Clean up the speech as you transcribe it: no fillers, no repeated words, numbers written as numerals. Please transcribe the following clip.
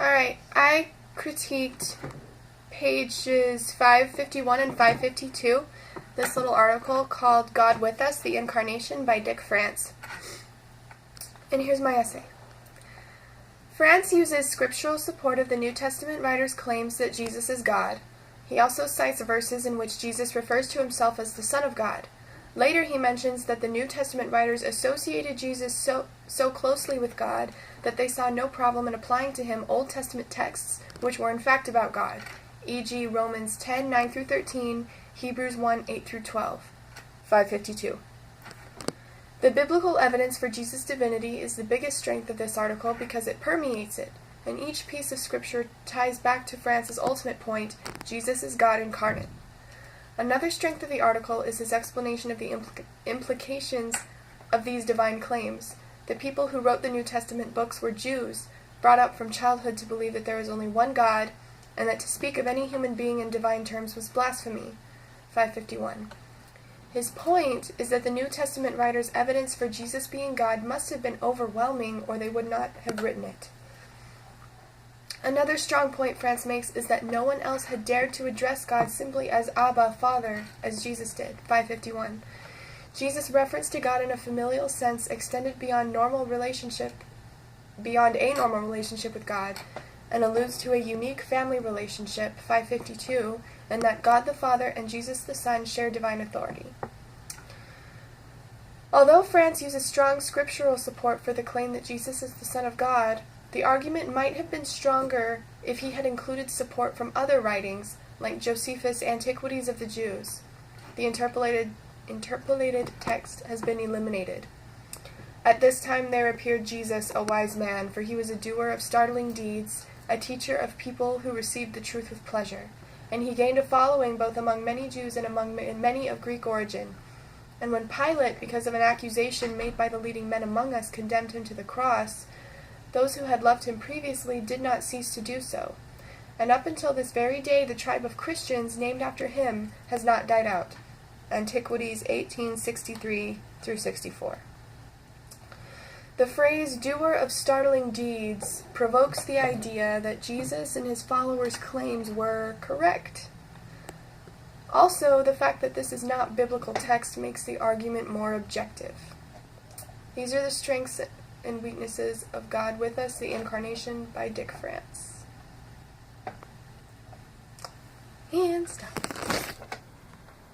Alright, I critiqued pages 551 and 552, this little article called God with Us, the Incarnation by Dick France. And here's my essay. France uses scriptural support of the New Testament writer's claims that Jesus is God. He also cites verses in which Jesus refers to himself as the Son of God. Later he mentions that the New Testament writers associated Jesus so closely with God that they saw no problem in applying to him Old Testament texts which were in fact about God, e.g. Romans 10, 9-13, Hebrews 1, 8-12, 552. The biblical evidence for Jesus' divinity is the biggest strength of this article because it permeates it, and each piece of scripture ties back to France's ultimate point, Jesus is God incarnate. Another strength of the article is his explanation of the implications of these divine claims. The people who wrote the New Testament books were Jews, brought up from childhood to believe that there is only one God, and that to speak of any human being in divine terms was blasphemy. 551. His point is that the New Testament writers' evidence for Jesus being God must have been overwhelming, or they would not have written it. Another strong point France makes is that no one else had dared to address God simply as Abba, Father, as Jesus did. 551. Jesus' reference to God in a familial sense extended beyond a normal relationship with God, and alludes to a unique family relationship, 552, and that God the Father and Jesus the Son share divine authority. Although France uses strong scriptural support for the claim that Jesus is the Son of God, the argument might have been stronger if he had included support from other writings, like Josephus' Antiquities of the Jews. The interpolated text has been eliminated. At this time there appeared Jesus, a wise man, for he was a doer of startling deeds, a teacher of people who received the truth with pleasure. And he gained a following both among many Jews and among many of Greek origin. And when Pilate, because of an accusation made by the leading men among us, condemned him to the cross, those who had loved him previously did not cease to do so. And up until this very day, the tribe of Christians named after him has not died out. Antiquities 1863-64. The phrase, doer of startling deeds, provokes the idea that Jesus and his followers' claims were correct. Also, the fact that this is not biblical text makes the argument more objective. These are the strengths and weaknesses of God with Us, the Incarnation by Dick France. And stop.